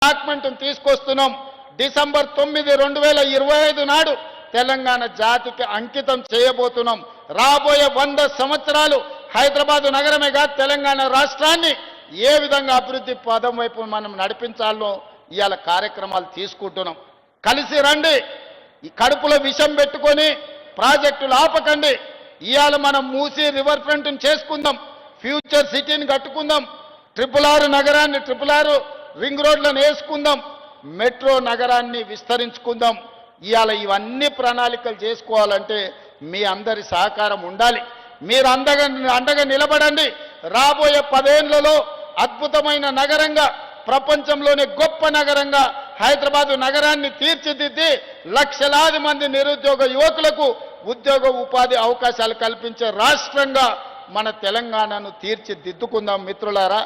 Document తీసుకొస్తున్నాం. December 9, 2025 నాడు తెలంగాణ జాతికి అంకితం చేయబోతున్నాం. రాబోయే 100 సంవత్సరాలు హైదరాబాద్ నగరమే కాదు తెలంగాణ రాష్ట్రాన్ని ఏ విధంగా అభివృద్ధి పదం వైపు మనం నడిపించాలో ఇవాళ కార్యక్రమాలు తీసుకుంటున్నాం. కలిసి రండి. ఈ కడుపులో విషం పెట్టుకొని ప్రాజెక్టులు ఆపకండి. ఇవాళ మనం మూసి రివర్ ఫ్రంట్ని చేసుకుందాం, ఫ్యూచర్ సిటీని కట్టుకుందాం, RRR నగరాన్ని RRR రింగ్ రోడ్లను వేసుకుందాం, మెట్రో నగరాన్ని విస్తరించుకుందాం. ఇవాళ ఇవన్నీ ప్రణాళికలు చేసుకోవాలంటే మీ అందరి సహకారం ఉండాలి. మీరు అండగా నిలబడండి. రాబోయే 10 ఏళ్లలో అద్భుతమైన నగరంగా, ప్రపంచంలోనే గొప్ప నగరంగా హైదరాబాదు నగరాన్ని తీర్చిదిద్ది లక్షలాది మంది నిరుద్యోగ యువకులకు ఉద్యోగ ఉపాధి అవకాశాలు కల్పించే రాష్ట్రంగా మన తెలంగాణను తీర్చిదిద్దుకుందాం మిత్రులారా.